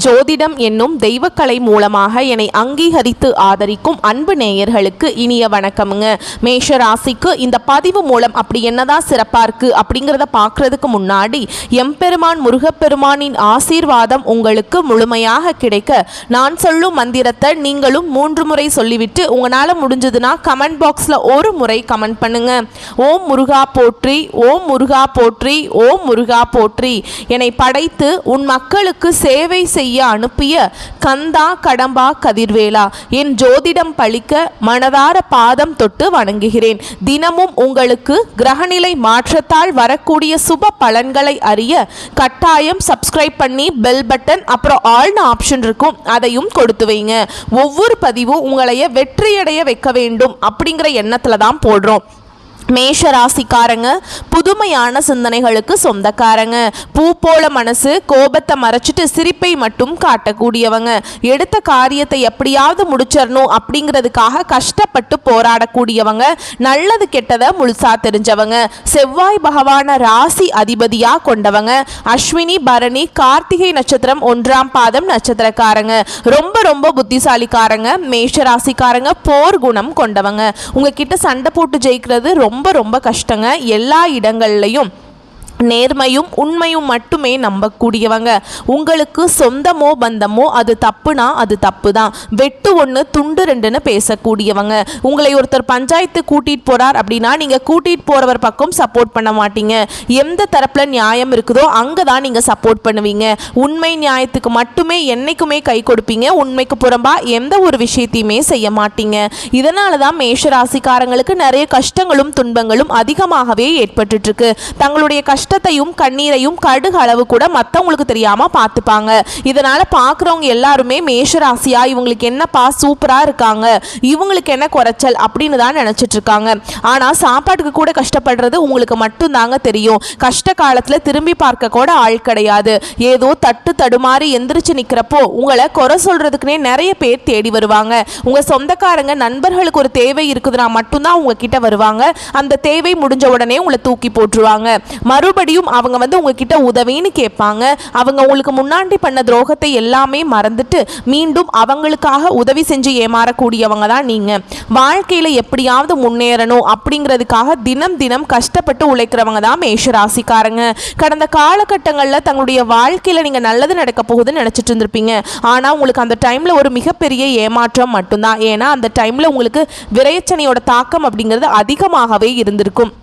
ஜோதிடம் என்னும் தெய்வக்கலை மூலமாக என்னை அங்கீகரித்து ஆதரிக்கும் அன்பு நேயர்களுக்கு இனிய வணக்கமுங்க. மேஷ ராசிக்கு இந்த பதிவு மூலம் அப்படி என்னதான் சிறப்பாக இருக்குது அப்படிங்கிறத பார்க்குறதுக்கு முன்னாடி எம்பெருமான் முருகப்பெருமானின் ஆசீர்வாதம் உங்களுக்கு முழுமையாக கிடைக்க நான் சொல்லும் மந்திரத்தை நீங்களும் 3 முறை சொல்லிவிட்டு உங்களால் முடிஞ்சதுன்னா கமெண்ட் பாக்ஸில் ஒரு முறை கமெண்ட் பண்ணுங்க. ஓம் முருகா போற்றி, ஓம் முருகா போற்றி, ஓம் முருகா போற்றி. என்னை படைத்து உன் மக்களுக்கு சேவை செய்ய அனுப்பிய கந்தா கடம்பா கதிர்வேலா, என் ஜோதிடம் பழிக்க மனதார பாதம் தொட்டு வணங்குகிறேன். தினமும் உங்களுக்கு கிரகநிலை மாற்றத்தால் வரக்கூடிய சுப பலன்களை அறிய கட்டாயம் சப்ஸ்கிரைப் பண்ணி பெல் பட்டன் அப்புறம் ஆல்னு ஆப்ஷன் இருக்கும், அதையும் கொடுத்து வைங்க. ஒவ்வொரு பதிவும் உங்களைய வெற்றியடைய வைக்க வேண்டும் அப்படிங்கிற எண்ணத்துல தான் போடுறோம். மேஷ ராசிக்காரங்க புதுமையான சிந்தனைகளுக்கு சொந்தக்காரங்க. பூ போல மனசு, கோபத்தை மறைச்சிட்டு சிரிப்பை மட்டும் காட்டக்கூடியவங்க. எடுத்த காரியத்தை எப்படியாவது முடிச்சிடணும் அப்படிங்கிறதுக்காக கஷ்டப்பட்டு போராடக்கூடியவங்க. நல்லது கெட்டதை முழுசா தெரிஞ்சவங்க. செவ்வாய் பகவான ராசி அதிபதியா கொண்டவங்க. அஸ்வினி பரணி கார்த்திகை நட்சத்திரம் 1ஆம் பாதம் நட்சத்திரக்காரங்க. ரொம்ப ரொம்ப புத்திசாலிக்காரங்க. மேஷ ராசிக்காரங்க போர் குணம் கொண்டவங்க. உங்ககிட்ட சண்டை போட்டு ஜெயிக்கிறது ரொம்ப ரொம்ப கஷ்டங்க. எல்லா இடங்கள்லையும் நேர்மையும் உண்மையும் மட்டுமே நம்பக்கூடியவங்க. உங்களுக்கு சொந்தமோ பந்தமோ அது தப்புனா அது தப்பு தான். வெட்டு 1 துண்டு 2ன்னு பேசக்கூடியவங்க. உங்களை ஒருத்தர் பஞ்சாயத்து கூட்டிகிட்டு போகிறார் அப்படின்னா நீங்கள் கூட்டிகிட்டு போகிறவர் பக்கம் சப்போர்ட் பண்ண மாட்டீங்க. எந்த தரப்பில் நியாயம் இருக்குதோ அங்கே தான் நீங்கள் சப்போர்ட் பண்ணுவீங்க. உண்மை நியாயத்துக்கு மட்டுமே என்றைக்குமே கை கொடுப்பீங்க. உண்மைக்கு புறம்பாக எந்த ஒரு விஷயத்தையுமே செய்ய மாட்டீங்க. இதனால தான் மேஷராசிக்காரங்களுக்கு நிறைய கஷ்டங்களும் துன்பங்களும் அதிகமாகவே ஏற்பட்டுருக்கு. தங்களுடைய கஷ்டத்தையும் கண்ணீரையும் கடுகு அளவு கூட மற்றவங்களுக்கு தெரியாம பார்த்துப்பாங்க. இதனால பார்க்குறவங்க எல்லாருமே மேஷராசியா இவங்களுக்கு என்னப்பா சூப்பரா இருக்காங்க, இவங்களுக்கு என்ன குறைச்சல் அப்படின்னு தான் நினைச்சிட்டு இருக்காங்க. ஆனா சாப்பாட்டுக்கு கூட கஷ்டப்படுறது உங்களுக்கு மட்டும் தாங்க தெரியும். கஷ்ட காலத்துல திரும்பி பார்க்க கூட ஆள் கிடையாது. ஏதோ தட்டு தடுமாறி எந்திரிச்சு நிக்கிறப்போ உங்களை குறை சொல்றதுக்குனே நிறைய பேர் தேடி வருவாங்க. உங்க சொந்தக்காரங்க நண்பர்களுக்கு ஒரு தேவை இருக்குதுன்னா மட்டும்தான் உங்ககிட்ட வருவாங்க. அந்த தேவை முடிஞ்ச உடனே உங்களை தூக்கி போட்டுருவாங்க. மறுபடியும் அவங்க உங்ககிட்ட உதவின்னு கேட்பாங்க. அவங்க உங்களுக்கு முன்னாடி பண்ண துரோகத்தை எல்லாமே மறந்துட்டு மீண்டும் அவங்களுக்காக உதவி செஞ்சு ஏமாறக்கூடியவங்க தான் நீங்க. வாழ்க்கையில எப்படியாவது முன்னேறணும் அப்படிங்கிறதுக்காக தினம் தினம் கஷ்டப்பட்டு உழைக்கிறவங்க தான் மேஷராசிக்காரங்க. கடந்த காலகட்டங்களில் தங்களுடைய வாழ்க்கையில நீங்க நல்லது நடக்க போகுதுன்னு நினைச்சிட்டு இருந்திருப்பீங்க. ஆனா உங்களுக்கு அந்த டைம்ல ஒரு மிகப்பெரிய ஏமாற்றம் மட்டும்தான். ஏன்னா அந்த டைம்ல உங்களுக்கு விரைச்சனையோட தாக்கம் அப்படிங்கிறது அதிகமாகவே இருந்திருக்கும்.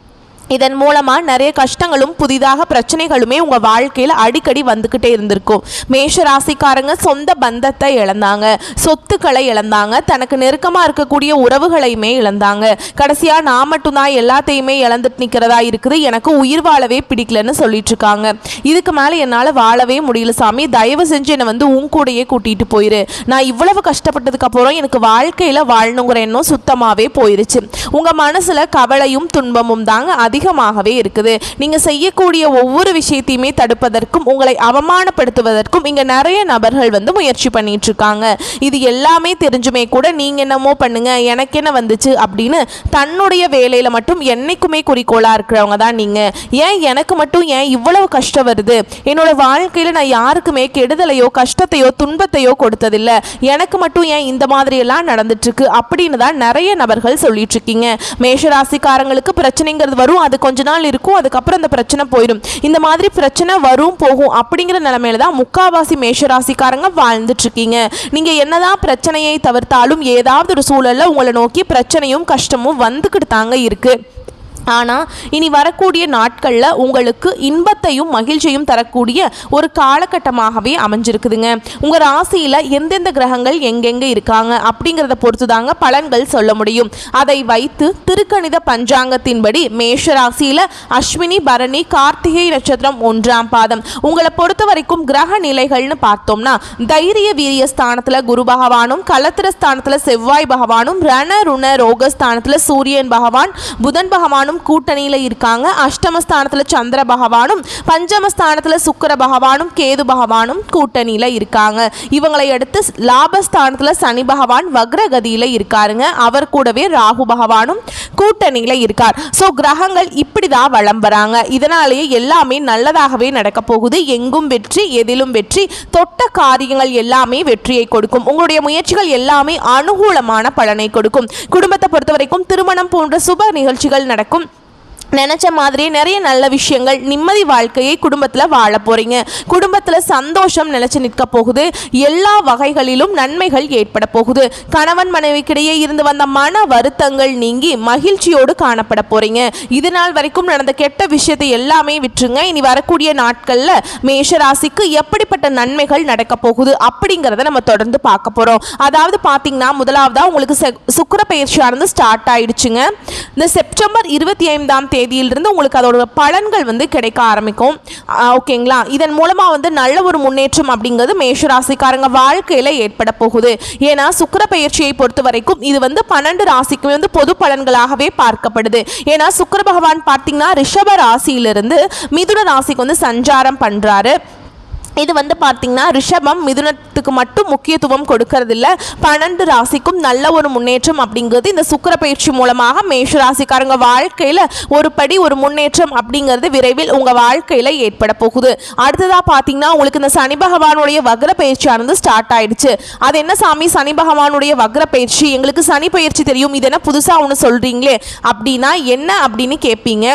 இதன் மூலமாக நிறைய கஷ்டங்களும் புதிதாக பிரச்சனைகளுமே உங்கள் வாழ்க்கையில் அடிக்கடி வந்துக்கிட்டே இருந்திருக்கும். மேஷ ராசிக்காரங்க சொந்த பந்தத்தை இழந்தாங்க, சொத்துக்களை இழந்தாங்க, தனக்கு நெருக்கமாக இருக்கக்கூடிய உறவுகளையுமே இழந்தாங்க. கடைசியாக நான் மட்டும்தான் எல்லாத்தையுமே இழந்துட்டு நிற்கிறதா இருக்குது, எனக்கு உயிர் வாழவே பிடிக்கலன்னு சொல்லிட்டு இருக்காங்க. இதுக்கு மேலே என்னால் வாழவே முடியல சாமி, தயவு செஞ்சு என்னை உன் கூடையே கூட்டிகிட்டு போயிரு. நான் இவ்வளவு கஷ்டப்பட்டதுக்கு அப்புறம் எனக்கு வாழ்க்கையில் வாழணுங்கிற எண்ணம் சுத்தமாகவே போயிருச்சு. உங்கள் மனசில் கவலையும் துன்பமும் தாங்க அதிகமாகவே இருக்குது. நீங்க செய்யக்கூடிய ஒவ்வொரு விஷயத்தையுமே தடுப்பதற்கும் உங்களை அவமானப்படுத்துவதற்கும் இங்க நிறைய நபர்கள் முயற்சி பண்ணிட்டு இருக்காங்க. இது எல்லாமே தெரிஞ்சுமே கூட நீங்க என்னமோ பண்ணுங்க எனக்கு என்ன வந்துச்சு அப்படின்னு தன்னுடைய வேலையில மட்டும் என்னைக்குமே குறிக்கோளா இருக்கிறவங்க தான் நீங்க. ஏன் எனக்கு மட்டும் ஏன் இவ்வளவு கஷ்டம் வருது, என்னோட வாழ்க்கையில நான் யாருக்குமே கெடுதலையோ கஷ்டத்தையோ துன்பத்தையோ கொடுத்ததில்லை, எனக்கு மட்டும் ஏன் இந்த மாதிரி எல்லாம் நடந்துட்டு இருக்கு அப்படின்னு தான் நிறைய நபர்கள் சொல்லிட்டு இருக்கீங்க. மேஷராசிக்காரங்களுக்கு பிரச்சனைங்கிறது வரும், அது கொஞ்ச நாள் இருக்கும், அதுக்கப்புறம் அந்த பிரச்சனை போயிடும். இந்த மாதிரி பிரச்சனை வரும் போகும் அப்படிங்கிற நிலைமையில தான் முக்காவாசி மேஷராசிக்காரங்க வாழ்ந்துட்டு இருக்கீங்க. நீங்க என்னதான் பிரச்சனையை தவிர்த்தாலும் ஏதாவது ஒரு சூழல்ல உங்களை நோக்கி பிரச்சனையும் கஷ்டமும் வந்துக்கிட்டு தாங்க இருக்கு. ஆனால் இனி வரக்கூடிய நாட்களில் உங்களுக்கு இன்பத்தையும் மகிழ்ச்சியும் தரக்கூடிய ஒரு காலகட்டமாகவே அமைஞ்சிருக்குதுங்க. உங்கள் ராசியில் எந்தெந்த கிரகங்கள் எங்கெங்கே இருக்காங்க அப்படிங்கிறத பொறுத்து தாங்க பலன்கள் சொல்ல முடியும். அதை வைத்து திருக்கணித பஞ்சாங்கத்தின்படி மேஷ ராசியில் அஸ்வினி பரணி கார்த்திகை நட்சத்திரம் 1ஆம் பாதம் உங்களை பொறுத்த வரைக்கும் கிரக நிலைகள்னு பார்த்தோம்னா தைரிய வீரிய ஸ்தானத்தில் குரு பகவானும், கலத்திர ஸ்தானத்தில் செவ்வாய் பகவானும், ரண ருண ரோக ஸ்தானத்தில் சூரியன் பகவான், புதன் பகவானும் பகவானும் கூட்டணியில் இருக்காங்க. அஷ்டமஸ்தானத்தில் சந்திர பகவானும் பஞ்சமஸ்தானத்தில் சுக்கிர பகவானும் கேது பகவானும் கூட்டணியில் இருக்காங்க. இவங்களை அடுத்து லாபஸ்தானத்தில் சனி பகவான் வக்ரகதியில் இருக்காருங்க. அவர் கூடவே ராகு பகவானும் கூட்டணியில் இருக்கார். ஸோ கிரகங்கள் இப்படி தான் வளம் வராங்க. இதனாலேயே எல்லாமே நல்லதாகவே நடக்க போகுது. எங்கும் வெற்றி, எதிலும் வெற்றி, தொட்ட காரியங்கள் எல்லாமே வெற்றியை கொடுக்கும். உங்களுடைய முயற்சிகள் எல்லாமே அனுகூலமான பலனை கொடுக்கும். குடும்பத்தை பொறுத்த வரைக்கும் திருமணம் போன்ற சுப நிகழ்ச்சிகள் நடக்கும். நினச்ச மாதிரி நிறைய நல்ல விஷயங்கள், நிம்மதி வாழ்க்கையை குடும்பத்தில் வாழ போகிறீங்க. குடும்பத்தில் சந்தோஷம் நிலைச்சு நிற்க போகுது. எல்லா வகைகளிலும் நன்மைகள் ஏற்பட போகுது. கணவன் மனைவிக்கிடையே இருந்து வந்த மன வருத்தங்கள் நீங்கி மகிழ்ச்சியோடு காணப்பட போகிறீங்க. இது நாள் வரைக்கும் நடந்த கெட்ட விஷயத்தை எல்லாமே விட்டுருங்க. இனி வரக்கூடிய நாட்களில் மேஷராசிக்கு எப்படிப்பட்ட நன்மைகள் நடக்க போகுது அப்படிங்கிறத நம்ம தொடர்ந்து பார்க்க போகிறோம். அதாவது பார்த்தீங்கன்னா, முதலாவதாக உங்களுக்கு சுக்கிர பயிற்சியானது ஸ்டார்ட் ஆயிடுச்சுங்க. இந்த செப்டம்பர் 25ஆம் தேதியிலிருந்து உங்களுக்கு அதோட பலன்கள் வந்து கிடைக்க ஆரம்பிக்கும். ஓகேங்களா? இதன் மூலமாக வந்து நல்ல ஒரு முன்னேற்றம் அப்படிங்கிறது மேஷராசிக்காரங்க வாழ்க்கையில் ஏற்பட போகுது. ஏன்னா சுக்கிர பயிற்சியை பொறுத்த வரைக்கும் இது வந்து 12 ராசிக்குமே வந்து பொது பலன்களாகவே பார்க்கப்படுது. ஏன்னா சுக்கிர பகவான் பார்த்தீங்கன்னா ரிஷப ராசியிலிருந்து மிதுன ராசிக்கு வந்து சஞ்சாரம் பண்ணுறாரு. இது வந்து பார்த்திங்கன்னா ரிஷபம் மிதுனத்துக்கு மட்டும் முக்கியத்துவம் கொடுக்கறதில்ல, 12 ராசிக்கும் நல்ல ஒரு முன்னேற்றம் அப்படிங்கிறது இந்த சுக்கிர பயிற்சி மூலமாக மேஷராசிக்காரங்க வாழ்க்கையில் ஒரு படி ஒரு முன்னேற்றம் அப்படிங்கிறது விரைவில் உங்கள் வாழ்க்கையில் ஏற்பட போகுது. அடுத்ததாக பார்த்தீங்கன்னா உங்களுக்கு இந்த சனி பகவானுடைய வக்ர பயிற்சியானது ஸ்டார்ட் ஆயிடுச்சு. அது என்ன சாமி சனி பகவானுடைய வக்ர பயிற்சி, எங்களுக்கு சனி பயிற்சி தெரியும், இது என்ன புதுசாக ஒன்று சொல்கிறீங்களே அப்படின்னா என்ன அப்படின்னு கேட்பீங்க.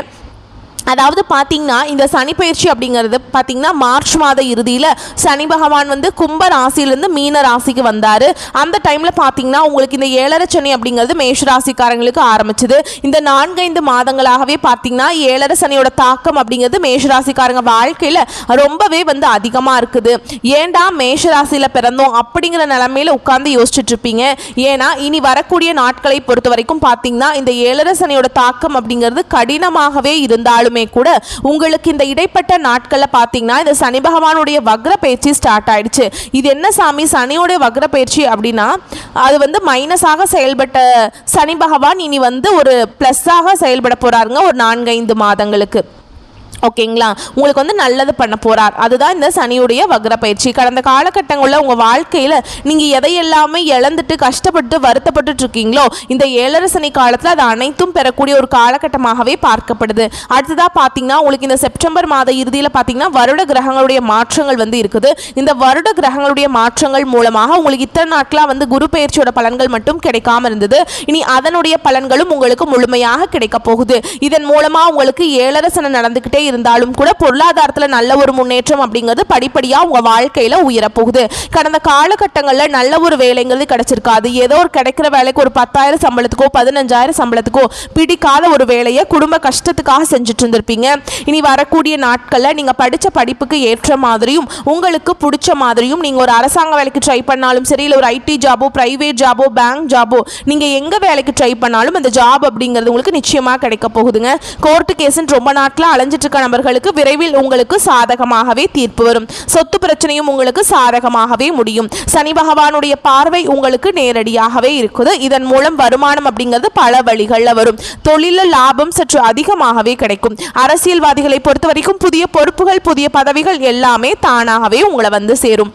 அதாவது பார்த்தீங்கன்னா இந்த சனி பயிற்சி அப்படிங்கிறது பார்த்தீங்கன்னா மார்ச் மாத இறுதியில் சனி பகவான் வந்து கும்ப ராசியிலேருந்து மீன ராசிக்கு வந்தார். அந்த டைமில் பார்த்தீங்கன்னா உங்களுக்கு இந்த 7.5 சனி அப்படிங்கிறது மேஷ ராசிக்காரங்களுக்கு ஆரம்பிச்சது. இந்த 4-5 மாதங்களாகவே பார்த்தீங்கன்னா 7.5 சனியோட தாக்கம் அப்படிங்கிறது மேஷராசிக்காரங்க வாழ்க்கையில் ரொம்பவே வந்து அதிகமாக இருக்குது. ஏண்டா மேஷராசியில் பிறந்தோம் அப்படிங்கிற நிலைமையில் உட்கார்ந்து யோசிச்சுட்டு இருப்பீங்க. ஏன்னா இனி வரக்கூடிய நாட்களை பொறுத்த வரைக்கும் பார்த்தீங்கன்னா இந்த 7.5 சனியோட தாக்கம் அப்படிங்கிறது கடினமாகவே இருந்தாலுமே கூட உங்களுக்கு இந்த இடைப்பட்ட நாட்களில் பார்த்தீங்கன்னா இந்த சனி பகவானுடைய வக்ர பயிற்சி ஸ்டார்ட் ஆயிடுச்சு. இது என்ன சாமி சனியோடைய வக்ர பயிற்சி அப்படின்னா அது வந்து மைனஸாக செயல்பட்ட சனி பகவான் இனி வந்து ஒரு ப்ளஸ்ஸாக செயல்பட போறாருங்க ஒரு 4-5 மாதங்களுக்கு. ஓகேங்களா? உங்களுக்கு வந்து நல்லது பண்ண போகிறார். அதுதான் இந்த சனியுடைய வக்ர பயிற்சி. கடந்த காலகட்டங்களில் உங்கள் வாழ்க்கையில் நீங்கள் எதையெல்லாமே இழந்துட்டு கஷ்டப்பட்டு வருத்தப்பட்டு இருக்கீங்களோ இந்த 7.5 சனி காலத்தில் அது அனைத்தும் பெறக்கூடிய ஒரு காலகட்டமாகவே பார்க்கப்படுது. அடுத்ததாக பார்த்தீங்கன்னா உங்களுக்கு இந்த செப்டம்பர் மாத இறுதியில் பார்த்தீங்கன்னா வருட கிரகங்களுடைய மாற்றங்கள் வந்து இருக்குது. இந்த வருட கிரகங்களுடைய மாற்றங்கள் மூலமாக உங்களுக்கு இத்தனை நாட்களாக வந்து குரு பயிற்சியோட பலன்கள் மட்டும் கிடைக்காம இருந்தது. இனி அதனுடைய பலன்களும் உங்களுக்கு முழுமையாக கிடைக்க போகுது. இதன் மூலமாக உங்களுக்கு 7.5 சனி நடந்துக்கிட்டே இருந்தாலும் கூட பொருளாதாரத்தில் நல்ல ஒரு முன்னேற்றம் அப்படிங்கிறது படிப்படியாக உங்கள் வாழ்க்கையில் உயரப்போகுது. கடந்த காலகட்டங்களில் நல்ல ஒரு வேலைங்கிறது கிடைச்சிருக்காது. ஏதோ ஒரு கிடைக்கிற வேலைக்கு ஒரு 10,000 சம்பளத்துக்கோ 15,000 சம்பளத்துக்கோ பிடிக்காத ஒரு வேலையை குடும்ப கஷ்டத்துக்காக செஞ்சுட்டு இருந்திருப்பீங்க. இனி வரக்கூடிய நாட்களில் நீங்கள் படித்த படிப்புக்கு ஏற்ற மாதிரியும் உங்களுக்கு பிடிச்ச மாதிரியும் நீங்கள் ஒரு அரசாங்க வேலைக்கு ட்ரை பண்ணாலும் சரி, இல்லை ஒரு ஐடி ஜாபோ ப்ரைவேட் ஜாபோ பேங்க் ஜாபோ நீங்கள் எங்கே வேலைக்கு ட்ரை பண்ணாலும் அந்த ஜாப் அப்படிங்கிறது உங்களுக்கு நிச்சயமாக கிடைக்க போகுதுங்க. கோர்ட்டு கேஸுன்னு ரொம்ப நாட்களாக அலைஞ்சிட்டு இருக்க நபர்களுக்கு விரைவில் உங்களுக்கு சாதகமாகவே தீர்ப்பு வரும். சொத்து பிரச்சனையும் உங்களுக்கு சாதகமாகவே முடியும். சனி பகவானுடைய பார்வை உங்களுக்கு நேரடியாகவே இருக்குது. இதன் மூலம் வருமானம் அப்படிங்கிறது பல வழிகளில் வரும். தொழிலில் லாபம் சற்று அதிகமாகவே கிடைக்கும். அரசியல்வாதிகளை பொறுத்த வரைக்கும் புதிய பொறுப்புகள் புதிய பதவிகள் எல்லாமே தானாகவே உங்களை வந்து சேரும்.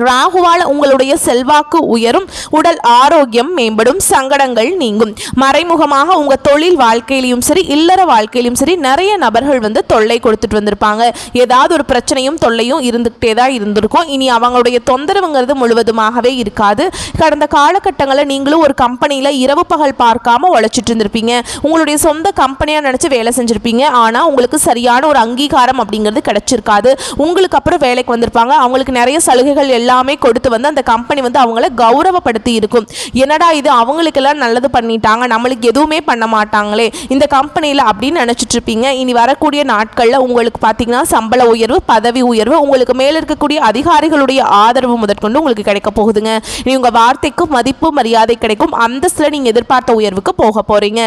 ராகுவால் உங்களுடைய செல்வாக்கு உயரும், உடல் ஆரோக்கியம் மேம்படும், சங்கடங்கள் நீங்கும். மறைமுகமாக உங்கள் தொழில் வாழ்க்கையிலையும் சரி இல்லற வாழ்க்கையிலும் சரி நிறைய நபர்கள் வந்து தொல்லை கொடுத்துட்டு வந்திருப்பாங்க. ஏதாவது ஒரு பிரச்சனையும் தொல்லையும் இருந்துகிட்டே தான் இருந்திருக்கும். இனி அவங்களுடைய தொந்தரவுங்கிறது முழுவதுமாகவே இருக்காது. கடந்த காலகட்டங்களில் நீங்களும் ஒரு கம்பெனியில் இரவு பகல் பார்க்காம உழைச்சிட்டு இருந்திருப்பீங்க. உங்களுடைய சொந்த கம்பெனியாக நினச்சி வேலை செஞ்சுருப்பீங்க. ஆனால் உங்களுக்கு சரியான ஒரு அங்கீகாரம் அப்படிங்கிறது கிடைச்சிருக்காது. உங்களுக்கு அப்புறம் வேலைக்கு வந்திருப்பாங்க. அவங்களுக்கு நிறைய சலுகைகள் எல்லாமே கொடுத்து வந்து அந்த கம்பெனி வந்து அவங்கள கௌரவப்படுத்தி இருக்கும். என்னடா இது அவங்களுக்கெல்லாம் நல்லது பண்ணிட்டாங்க, நம்மளுக்கு எதுவுமே பண்ண மாட்டாங்களே இந்த கம்பெனியில் அப்படின்னு நினச்சிட்டு இருப்பீங்க. இனி வரக்கூடிய நாட்களில் உங்களுக்கு பார்த்தீங்கன்னா சம்பள உயர்வு பதவி உயர்வு உங்களுக்கு மேலே இருக்கக்கூடிய அதிகாரிகளுடைய ஆதரவு முதற்கொண்டு உங்களுக்கு கிடைக்க போகுதுங்க. இனி உங்கள் வார்த்தைக்கு மதிப்பு மரியாதை கிடைக்கும். அந்தஸ்தில் நீங்கள் எதிர்பார்த்த உயர்வுக்கு போக போகிறீங்க.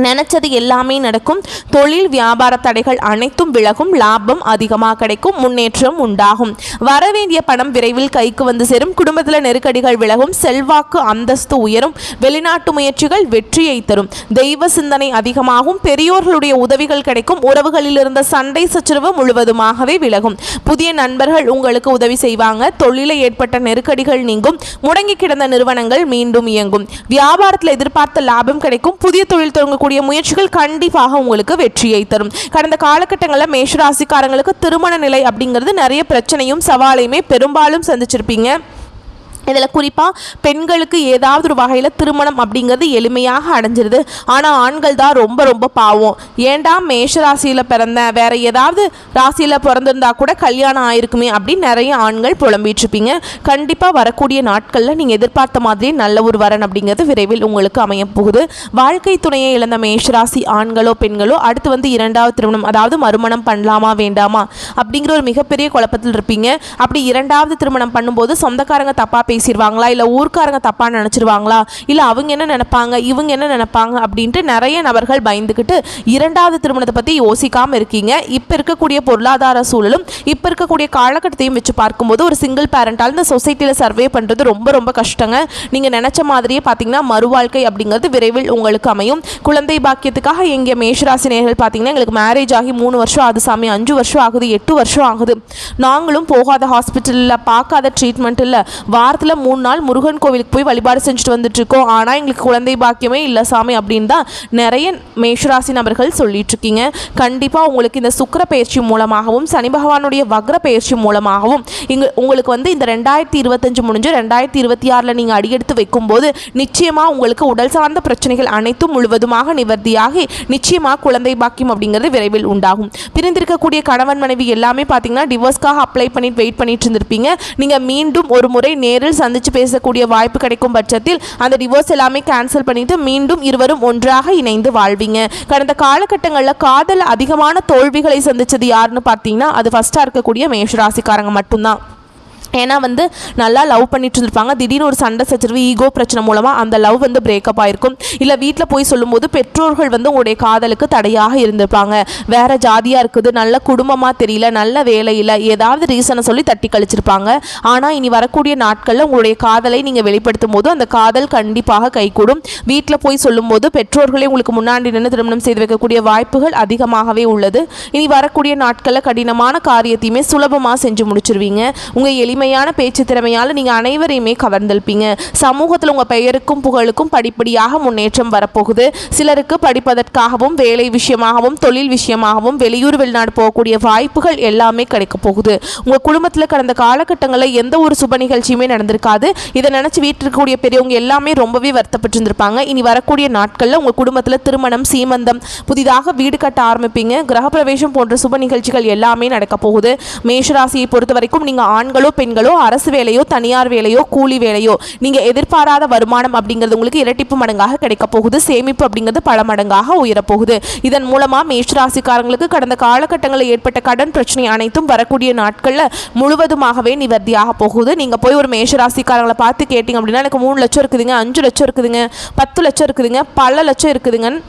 நினச்சது எல்லாமே நடக்கும். தொழில் வியாபார தடைகள் அனைத்தும் விலகும். லாபம் அதிகமாக கிடைக்கும். முன்னேற்றம் உண்டாகும். வரவேண்டிய பணம் விரைவில் கைக்கு வந்து சேரும். குடும்பத்தில் நெருக்கடிகள் விலகும். செல்வாக்கு அந்தஸ்து உயரும். வெளிநாட்டு முயற்சிகள் வெற்றியை தரும். தெய்வ சிந்தனை அதிகமாகும். பெரியோர்களுடைய உதவிகள் கிடைக்கும். உறவுகளில் இருந்த சண்டை சச்சரவு முழுவதுமாகவே விலகும். புதிய நண்பர்கள் உங்களுக்கு உதவி செய்வாங்க. தொழிலில் ஏற்பட்ட நெருக்கடிகள் நீங்கும். முடங்கி கிடந்த நிறுவனங்கள் மீண்டும் இயங்கும். வியாபாரத்தில் எதிர்பார்த்த லாபம் கிடைக்கும். புதிய தொழில் தொடங்க முயற்சிகள் கண்டிப்பாக உங்களுக்கு வெற்றியை தரும். கடந்த காலகட்டங்களில் மேஷராசிக்காரங்களுக்கு திருமண நிலை அப்படிங்கிறது நிறைய பிரச்சனையும் சவாலையுமே பெரும்பாலும் சந்திச்சிருப்பீங்க. இதில் குறிப்பாக பெண்களுக்கு ஏதாவது ஒரு வகையில் திருமணம் அப்படிங்கிறது எளிமையாக அடைஞ்சிருது. ஆனால் ஆண்கள் தான் ரொம்ப ரொம்ப பாவம். ஏண்டா மேஷ ராசியில் பிறந்த வேற ஏதாவது ராசியில் பிறந்திருந்தா கூட கல்யாணம் ஆயிருக்குமே அப்படின்னு நிறைய ஆண்கள் புலம்பிகிட்ருப்பீங்க. கண்டிப்பாக வரக்கூடிய நாட்களில் நீங்கள் எதிர்பார்த்த மாதிரி நல்ல ஒரு வரன் அப்படிங்கிறது விரைவில் உங்களுக்கு அமைய போகுது. வாழ்க்கை துணையை இழந்த மேஷராசி ஆண்களோ பெண்களோ அடுத்து இரண்டாவது திருமணம் அதாவது மறுமணம் பண்ணலாமா வேண்டாமா அப்படிங்கிற ஒரு மிகப்பெரிய குழப்பத்தில் இருப்பீங்க. அப்படி இரண்டாவது திருமணம் பண்ணும்போது சொந்தக்காரங்க தப்பாக பேசிடுவாங்களா, இல்லை ஊர்க்காரங்க தப்பாக நினச்சிருவாங்களா, இல்லை அவங்க என்ன நினைப்பாங்க இவங்க என்ன நினைப்பாங்க அப்படின்ட்டு நிறைய நபர்கள் பயந்துக்கிட்டு இரண்டாவது திருமணத்தை பற்றி யோசிக்காமல் இருக்கீங்க. இப்போ இருக்கக்கூடிய பொருளாதார சூழலும் இப்போ இருக்கக்கூடிய காலகட்டத்தையும் வச்சு பார்க்கும்போது ஒரு சிங்கிள் பேரண்டால் இந்த சொசைட்டியில் சர்வே பண்ணுறது ரொம்ப ரொம்ப கஷ்டங்க. நீங்கள் நினச்ச மாதிரியே பார்த்தீங்கன்னா மறுவாழ்க்கை அப்படிங்கிறது விரைவில் உங்களுக்கு அமையும். குழந்தை பாக்கியத்துக்காக எங்கள் மேஷராசி நேயர்கள் பார்த்தீங்கன்னா எங்களுக்கு மேரேஜ் ஆகி 3 வருஷம் ஆகுது சாமி, 5 வருஷம் ஆகுது, 8 வருஷம் ஆகுது, நாங்களும் போகாத ஹாஸ்பிட்டலில் பார்க்காத ட்ரீட்மெண்ட் இல்லை, வாரத்தில் 3 நாள் முருகன் கோவிலுக்கு போய் வழிபாடு செஞ்சுட்டு வந்துட்டு இருக்கோம், ஆனால் எங்களுக்கு குழந்தை பாக்கியமே இல்லை சாமி அப்படின்னு தான் நிறைய மேஷராசி நபர்கள் சொல்லிட்டு இருக்கீங்க. கண்டிப்பாக உங்களுக்கு இந்த சுக்கிர பயிற்சி மூலமாகவும் சனி பகவானுடைய வக்ர பயிற்சி மூலமாகவும் உங்களுக்கு இந்த 2025 முடிஞ்சு 2026 நீங்கள் அடியெடுத்து வைக்கும்போது நிச்சயமாக உங்களுக்கு உடல் சார்ந்த பிரச்சனைகள் அனைத்தும் முழுவதுமாக நிவர்த்தியாகி நிச்சயமாக குழந்தை பாக்கியம் அப்படிங்கிறது விரைவில் உண்டாகும். பிரிந்திருக்கக்கூடிய கணவன் மனைவி எல்லாமே பார்த்தீங்கன்னா டிவோர்ஸ்க்காக அப்ளை பண்ணிட்டு வெயிட் பண்ணிட்டு இருந்திருப்பீங்க. நீங்கள் மீண்டும் ஒரு முறை நேரில் சந்திச்சு பேசக்கூடிய வாய்ப்பு கிடைக்கும் பட்சத்தில் அந்த டிவோர்ஸ் எல்லாமே கேன்சல் பண்ணிட்டு மீண்டும் இருவரும் ஒன்றாக இணைந்து வாழ்வீங்க. கடந்த காலகட்டங்களில் காதல் அதிகமான தோல்விகளை சந்திச்சது யாருன்னு பார்த்தீங்கன்னா அது ஃபர்ஸ்டா இருக்கக்கூடிய மேஷராசிக்காரங்க மட்டும்தான். ஏன்னா நல்லா லவ் பண்ணிட்டு இருந்திருப்பாங்க. திடீர்னு ஒரு சண்டை சச்சரவு ஈகோ பிரச்சனை மூலமாக அந்த லவ் பிரேக்கப் ஆயிருக்கும். இல்லை வீட்டில் போய் சொல்லும்போது பெற்றோர்கள் உங்களுடைய காதலுக்கு தடையாக இருந்திருப்பாங்க. வேற ஜாதியாக இருக்குது, நல்ல குடும்பமாக தெரியல, நல்ல வேலையில் ஏதாவது ரீசனை சொல்லி தட்டி கழிச்சிருப்பாங்க. ஆனால் இனி வரக்கூடிய நாட்களில் உங்களுடைய காதலை நீங்கள் வெளிப்படுத்தும் போது அந்த காதல் கண்டிப்பாக கைகூடும். வீட்டில் போய் சொல்லும்போது பெற்றோர்களே உங்களுக்கு முன்னாடி நின்று திருமணம் செய்து வைக்கக்கூடிய வாய்ப்புகள் அதிகமாகவே உள்ளது. இனி வரக்கூடிய நாட்களில் கடினமான காரியத்தையுமே சுலபமாக செஞ்சு முடிச்சிருவீங்க. உங்கள் எளிமையான பேச்சு திறமையால் நீங்கள் அனைவரையுமே கவர்ந்திருப்பீங்க. சமூகத்தில் உங்கள் பெயருக்கும் புகழுக்கும் படிப்படியாக முன்னேற்றம் வரப்போகுது. சிலருக்கு படிப்பதற்காகவும் வேலை விஷயமாகவும் தொழில் விஷயமாகவும் வெளியூர் வெளிநாடு போகக்கூடிய வாய்ப்புகள் எல்லாமே கிடைக்க போகுது. உங்கள் குடும்பத்தில் கடந்த காலகட்டங்களில் எந்த ஒரு சுப நிகழ்ச்சியுமே நடந்திருக்காது. இதை நினச்சி வீட்டில் இருக்கக்கூடிய பெரியவங்க எல்லாமே ரொம்பவே வருத்தப்பட்டு இருந்திருப்பாங்க. இனி வரக்கூடிய நாட்களில் உங்கள் குடும்பத்தில் திருமணம், சீமந்தம், புதிதாக வீடு கட்ட ஆரம்பிப்பீங்க. கிரகப்பிரவேசம் போன்ற சுப நிகழ்ச்சிகள் எல்லாமே நடக்க போகுது. மேஷராசியை பொறுத்த வரைக்கும் நீங்கள் ஆண்களோ பெண்களோ அரசு வேலையோ தனியார் வேலையோ கூலி வேலையோ நீங்கள் எதிர்பாராத வருமானம் அப்படிங்கிறது உங்களுக்கு இரட்டிப்பு மடங்காக கிடைக்க போகுது. சேமிப்பு அப்படிங்கிறது பல மடங்காக உயரப்போகுது. இதன் மூலமாக மேஷராசிக்காரங்களுக்கு கடந்த காலகட்டங்களில் ஏற்பட்ட கடன் பிரச்சனை அனைத்தும் வரக்கூடிய நாட்களில் முழுவதுமாகவே நிவர்த்தியாக போகுது. நீங்கள் போய் ஒரு மேஷராசிக்காரங்களை பார்த்து கேட்டிங்க அப்படின்னா எனக்கு 3 லட்சம் இருக்குதுங்க, 5 லட்சம் இருக்குதுங்க, 10 லட்சம் இருக்குதுங்க, பல லட்சம் இருக்குதுங்கன்னு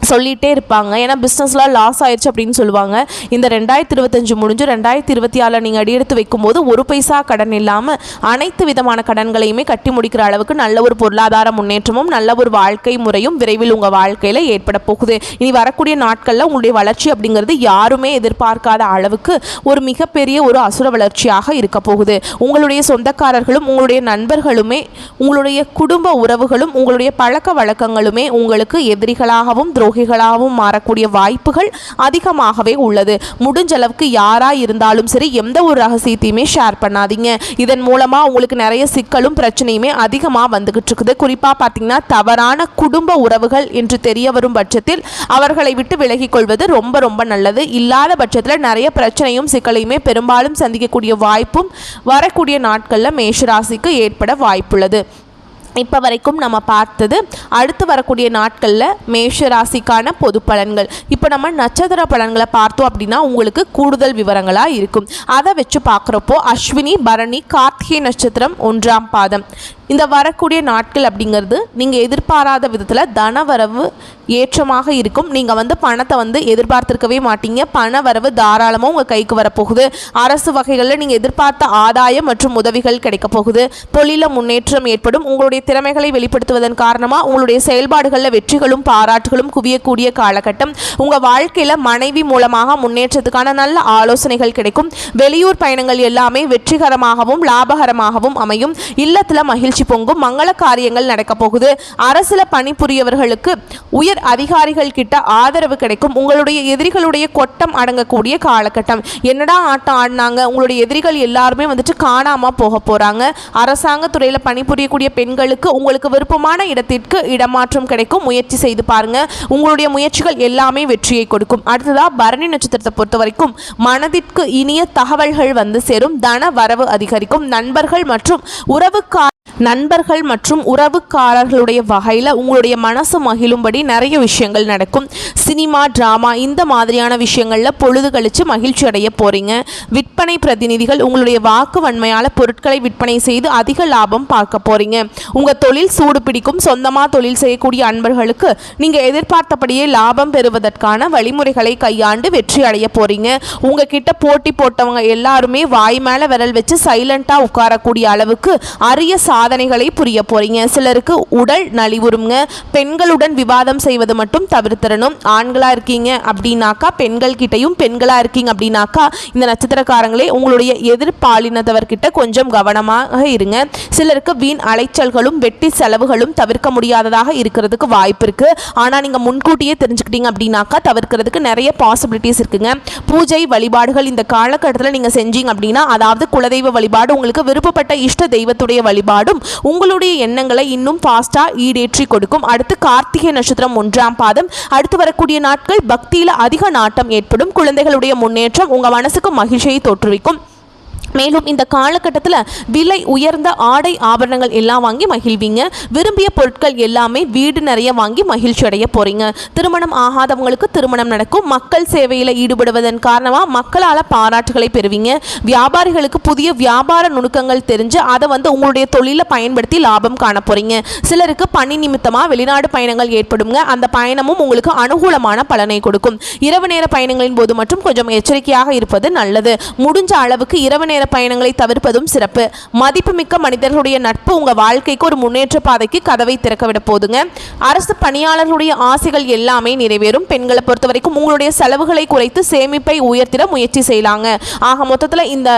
சொல்லிகிட்டே இருப்பாங்க. ஏன்னா பிஸ்னஸ்லாம் லாஸ் ஆயிடுச்சு அப்படின்னு சொல்லுவாங்க. இந்த 2025 முடிஞ்சு 2026 நீங்கள் அடியெடுத்து வைக்கும்போது ஒரு பைசா கடன் இல்லாமல் அனைத்து விதமான கடன்களையுமே கட்டி முடிக்கிற அளவுக்கு நல்ல ஒரு பொருளாதார முன்னேற்றமும் நல்ல ஒரு வாழ்க்கை முறையும் விரைவில் உங்கள் வாழ்க்கையில் ஏற்பட போகுது. இனி வரக்கூடிய நாட்களில் உங்களுடைய வளர்ச்சி அப்படிங்கிறது யாருமே எதிர்பார்க்காத அளவுக்கு ஒரு மிகப்பெரிய ஒரு அசுர வளர்ச்சியாக இருக்க போகுது. உங்களுடைய சொந்தக்காரர்களும் உங்களுடைய நண்பர்களுமே உங்களுடைய குடும்ப உறவுகளும் உங்களுடைய பழக்க வழக்கங்களுமே உங்களுக்கு எதிரிகளாகவும் துரோகிகளாகவும் மாறக்கூடிய வாய்ப்புகள் அதிகமாகவே உள்ளது. முடிஞ்ச அளவுக்கு யாராக இருந்தாலும் சரி எந்த ஒரு ரகசியத்தையுமே ஷேர் பண்ணாதீங்க. இதன் மூலமாக உங்களுக்கு நிறைய சிக்கலும் பிரச்சனையுமே அதிகமாக வந்துகிட்டு இருக்குது. குறிப்பாக பார்த்தீங்கன்னா தவறான குடும்ப உறவுகள் என்று தெரிய வரும் பட்சத்தில் அவர்களை விட்டு விலகிக் கொள்வது ரொம்ப ரொம்ப நல்லது. இல்லாத பட்சத்தில் நிறைய பிரச்சனையும் சிக்கலையுமே பெரும்பாலும் சந்திக்கக்கூடிய வாய்ப்பும் வரக்கூடிய நாட்களில் மேஷராசிக்கு ஏற்பட வாய்ப்புள்ளது. இப்போ வரைக்கும் நம்ம பார்த்தது. அடுத்து வரக்கூடிய நாட்களில் மேஷ ராசிக்கான பொது பலன்கள். இப்போ நம்ம நட்சத்திர பலன்களை பார்த்தோம் அப்படின்னா உங்களுக்கு கூடுதல் விவரங்களாக இருக்கும். அதை வச்சு பார்க்குறப்போ அஸ்வினி, பரணி, கார்த்திகை நட்சத்திரம் 1ஆம் பாதம், இந்த வரக்கூடிய நாட்கள் அப்படிங்கிறது நீங்கள் எதிர்பாராத விதத்தில் தனவரவு ஏற்றமாக இருக்கும். நீங்கள் பணத்தை எதிர்பார்த்திருக்கவே மாட்டீங்க. பண வரவு தாராளமாக உங்கள் கைக்கு வரப்போகுது. அரசு வகைகளில் நீங்கள் எதிர்பார்த்த ஆதாயம் மற்றும் உதவிகள் கிடைக்க போகுது. தொழில முன்னேற்றம் ஏற்படும். உங்களுடைய திறமைகளை வெளிப்படுத்துவதன் காரணமாக உங்களுடைய செயல்பாடுகளில் வெற்றிகளும் பாராட்டுகளும் குவியக்கூடிய காலகட்டம். உங்கள் வாழ்க்கையில் மனைவி மூலமாக முன்னேற்றத்துக்கான நல்ல ஆலோசனைகள் கிடைக்கும். வெளியூர் பயணங்கள் எல்லாமே வெற்றிகரமாகவும் லாபகரமாகவும் அமையும். இல்லத்தில் மகிழ்ச்சி பொங்கும். மங்கள காரியங்கள் நடக்க போகுது. அரசுல பணிபுரியவர்களுக்கு உயர் அதிகாரிகள் கிட்ட ஆதரவு கிடைக்கும். உங்களுடைய எதிரிகளுடைய கொட்டம் அடங்கக்கூடிய காலகட்டம். என்னடா ஆட்டம் ஆடினாங்க, உங்களுடைய எதிரிகள் எல்லாருமே காணாம போக போறாங்க. அரசாங்க துறையில பணிபுரியக்கூடிய பெண்களுக்கு உங்களுக்கு விருப்பமான இடத்திற்கு இடமாற்றம் கிடைக்கும். முயற்சி செய்து பாருங்க. உங்களுடைய முயற்சிகள் எல்லாமே வெற்றியை கொடுக்கும். அடுத்ததா பரணி நட்சத்திரத்தை பொறுத்த வரைக்கும் மனதிற்கு இனிய தகவல்கள் சேரும். தன வரவு அதிகரிக்கும். நண்பர்கள் மற்றும் உறவுக்காரர்களுடைய வகையில் உங்களுடைய மனசு மகிழும்படி நிறைய விஷயங்கள் நடக்கும். சினிமா, டிராமா இந்த மாதிரியான விஷயங்களில் பொழுது கழித்து மகிழ்ச்சி அடைய போகிறீங்க. விற்பனை பிரதிநிதிகள் உங்களுடைய வாக்கு வன்மையால் பொருட்களை விற்பனை செய்து அதிக லாபம் பார்க்க போகிறீங்க. உங்கள் தொழில் சூடு பிடிக்கும். சொந்தமாக தொழில் செய்யக்கூடிய அன்பர்களுக்கு நீங்கள் எதிர்பார்த்தபடியே லாபம் பெறுவதற்கான வழிமுறைகளை கையாண்டு வெற்றி அடைய போகிறீங்க. உங்ககிட்ட போட்டி போட்டவங்க எல்லாருமே வாய் மேலே விரல் வச்சு சைலண்ட்டாக உட்காரக்கூடிய அளவுக்கு அரிய சாதனைகளை புரிய போறீங்க. சிலருக்கு உடல் நலிவுறுங்க. பெண்களுடன் விவாதம் செய்வது மட்டும் தவிர்த்திடணும். ஆண்களா இருக்கீங்க அப்படின்னாக்கா பெண்கள் கிட்டையும், பெண்களா இருக்கீங்க அப்படின்னாக்கா இந்த நட்சத்திரக்காரங்களே உங்களுடைய எதிர்பாலினத்தவர்கிட்ட கொஞ்சம் கவனமாக இருங்க. சிலருக்கு வீண் அலைச்சல்களும் வெட்டி செலவுகளும் தவிர்க்க முடியாததாக இருக்கிறதுக்கு வாய்ப்பு இருக்கு. ஆனா நீங்க முன்கூட்டியே தெரிஞ்சுக்கிட்டீங்க அப்படின்னாக்கா தவிர்க்கிறதுக்கு நிறைய பாசிபிலிட்டிஸ் இருக்குங்க. பூஜை வழிபாடுகள் இந்த காலகட்டத்தில் நீங்க செஞ்சீங்க அப்படின்னா, அதாவது குலதெய்வ வழிபாடு, உங்களுக்கு விருப்பப்பட்ட இஷ்ட தெய்வத்துடைய வழிபாடும் உங்களுடைய எண்ணங்களை இன்னும் ஃபாஸ்டா ஈடேற்றி கொடுக்கும். அடுத்து கார்த்திகை நட்சத்திரம் 1ஆம் பாதம். அடுத்து வரக்கூடிய நாட்கள் பக்தியில அதிக நாட்டம் ஏற்படும். குழந்தைகளுடைய முன்னேற்றம் உங்க மனசுக்கு மகிழ்ச்சியை தோற்றுவிக்கும். மேலும் இந்த காலகட்டத்தில் விலை உயர்ந்த ஆடை ஆபரணங்கள் எல்லாம் வாங்கி மகிழ்வீங்க. விரும்பிய பொருட்கள் எல்லாமே வீடு நிறைய வாங்கி மகிழ்ச்சி அடைய போறீங்க. திருமணம் ஆகாதவங்களுக்கு திருமணம் நடக்கும். மக்கள் சேவையில் ஈடுபடுவதன் காரணமாக மக்களால் பாராட்டுகளை பெறுவீங்க. வியாபாரிகளுக்கு புதிய வியாபார நுணுக்கங்கள் தெரிஞ்சு அதை உங்களுடைய தொழிலை பயன்படுத்தி லாபம் காண போறீங்க. சிலருக்கு பணி நிமித்தமாக வெளிநாடு பயணங்கள் ஏற்படுங்க. அந்த பயணமும் உங்களுக்கு அனுகூலமான பலனை கொடுக்கும். இரவு நேர பயணங்களின் போது மட்டும் கொஞ்சம் எச்சரிக்கையாக இருப்பது நல்லது. முடிஞ்ச அளவுக்கு இரவு நேர பயணங்களை தவிர்ப்பதும் சிறப்பு. மதிப்புமிக்க மனிதர்களுடைய நட்பு உங்க வாழ்க்கைக்கு ஒரு முன்னேற்ற பாதைக்கு கதவை திறக்கவிட போதுங்க. அரசு பணியாளர்களுடைய ஆசைகள் எல்லாமே நிறைவேறும். பெண்களை பொறுத்த வரைக்கும் உங்களுடைய செலவுகளை குறைத்து சேமிப்பை உயர்த்திட முயற்சி செய்யலாங்க. ஆக மொத்தத்தில் இந்த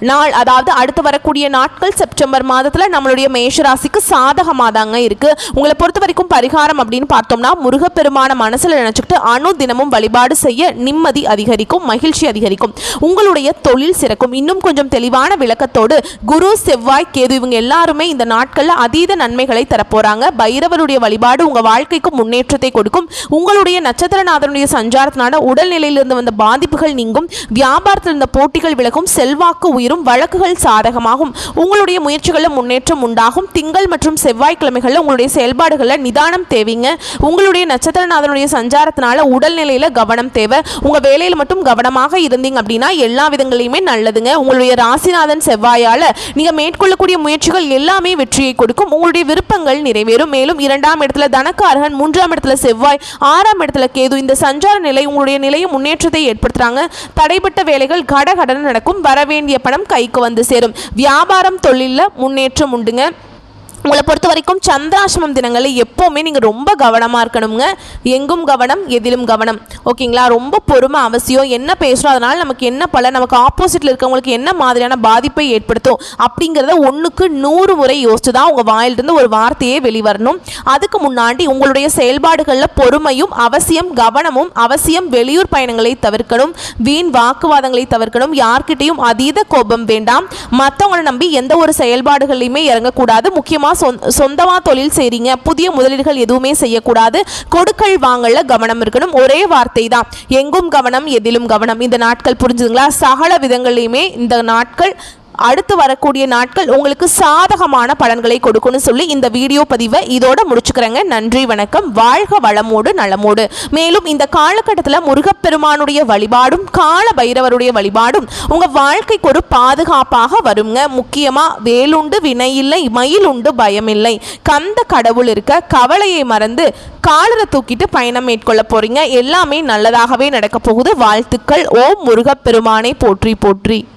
நாள், அதாவது அடுத்து வரக்கூடிய நாட்கள் செப்டம்பர் மாதத்தில் நம்மளுடைய மேஷராசிக்கு சாதகமாக தாங்க இருக்கு. உங்களை பொறுத்த வரைக்கும் பரிகாரம் அப்படின்னு பார்த்தோம்னா, முருகப்பெருமான மனசுல நினைச்சுக்கிட்டு தினமும் வழிபாடு செய்ய நிம்மதி அதிகரிக்கும், மகிழ்ச்சி அதிகரிக்கும், உங்களுடைய தொழில் சிறக்கும். இன்னும் கொஞ்சம் தெளிவான விளக்கத்தோடு குரு, செவ்வாய், கேது இவங்க எல்லாருமே இந்த நாட்கள்ல அதீத நன்மைகளை தரப்போறாங்க. பைரவருடைய வழிபாடு உங்க வாழ்க்கைக்கு முன்னேற்றத்தை கொடுக்கும். உங்களுடைய நட்சத்திரநாதனுடைய சஞ்சாரத்தினால உடல்நிலையிலிருந்து வந்த பாதிப்புகள் நீங்கும். வியாபாரத்தில் இருந்த போட்டிகள் விலகும். செல்வாக்கு உயரும். வழக்குகள் சாதகமாகும். உங்களுடைய முயற்சிகளில் முன்னேற்றம் உண்டாகும். திங்கள் மற்றும் செவ்வாய்க்கிழமைகளில் உங்களுடைய செயல்பாடுகளில் நிதானம் தேவைங்க. உங்களுடைய நட்சத்திரநாதனுடைய சஞ்சாரத்தினால உடல்நிலையில கவனம் தேவை. உங்க வேலையில் மட்டும் கவனமாக இருந்தீங்க அப்படின்னா எல்லா விதங்களையுமே நல்லதுங்க. உங்களுடைய ராசிநாதன் செவ்வாயால நீங்க மேற்கொள்ளக்கூடிய முயற்சிகள் எல்லாமே வெற்றியை கொடுக்கும். உங்களுடைய விருப்பங்கள் நிறைவேறும். மேலும் 2ஆம் இடத்துல தனக்காரகன், 3ஆம் இடத்துல செவ்வாய், 6ஆம் இடத்துல கேது இந்த சஞ்சார நிலை உங்களுடைய நிலையை முன்னேற்றத்தை ஏற்படுத்துறாங்க. தடைப்பட்ட வேலைகள் கடகடன்னு நடக்கும். வரவேண்டிய பணம் கைக்கு சேரும். வியாபாரம், தொழிலில் முன்னேற்றம் உண்டுங்க. உங்களை பொறுத்த வரைக்கும் சந்திராசிரமம் தினங்களில் எப்போவுமே நீங்கள் ரொம்ப கவனமாக இருக்கணுங்க. எங்கும் கவனம், எதிலும் கவனம். ஓகேங்களா? ரொம்ப பொறுமை அவசியம். என்ன பேசுகிறோம், அதனால் நமக்கு என்ன பலன், நமக்கு ஆப்போசிட்டில் இருக்கவங்களுக்கு என்ன மாதிரியான பாதிப்பை ஏற்படுத்தும் அப்படிங்கிறத 1க்கு 100 முறை யோசிச்சு தான் உங்கள் வாயிலிருந்து ஒரு வார்த்தையே வெளிவரணும். அதுக்கு முன்னாடி உங்களுடைய செயல்பாடுகளில் பொறுமையும் அவசியம், கவனமும் அவசியம். வெளியூர் பயணங்களை தவிர்க்கணும். வீண் வாக்குவாதங்களை தவிர்க்கணும். யார்கிட்டையும் அதீத கோபம் வேண்டாம். மற்றவங்களை நம்பி எந்த ஒரு செயல்பாடுகளையுமே இறங்கக்கூடாது. முக்கியமாக சொந்தமா தொழில் செய்றீங்க, புதிய முதலீடுகள் எதுவுமே செய்யக்கூடாது. கொடுக்கல் வாங்கல கவனம் இருக்கணும். ஒரே வார்த்தை தான், எங்கும் கவனம், எதிலும் கவனம். இந்த நாட்கள் புரிஞ்சுதுங்களா? சகல விதங்களையுமே இந்த நாட்கள் அடுத்து வரக்கூடிய நாட்கள் உங்களுக்கு சாதகமான பலன்களை கொடுக்கும்னு சொல்லி இந்த வீடியோ பதிவை இதோட முடிச்சுக்கிறேங்க. நன்றி, வணக்கம். வாழ்க வளமோடு நலமோடு. மேலும் இந்த காலகட்டத்தில் முருகப்பெருமானுடைய வழிபாடும் கால பைரவருடைய வழிபாடும் உங்க வாழ்க்கைக்கு ஒரு பாதுகாப்பாக வருங்க. முக்கியமா வேலுண்டு வினையில்லை, மயிலுண்டு பயமில்லை, கந்த கடவுள் இருக்க கவலையை மறந்து காலரை தூக்கிட்டு பயணம் மேற்கொள்ள போறீங்க. எல்லாமே நல்லதாகவே நடக்க போகுது. வாழ்த்துக்கள். ஓம் முருகப்பெருமானை போற்றி போற்றி.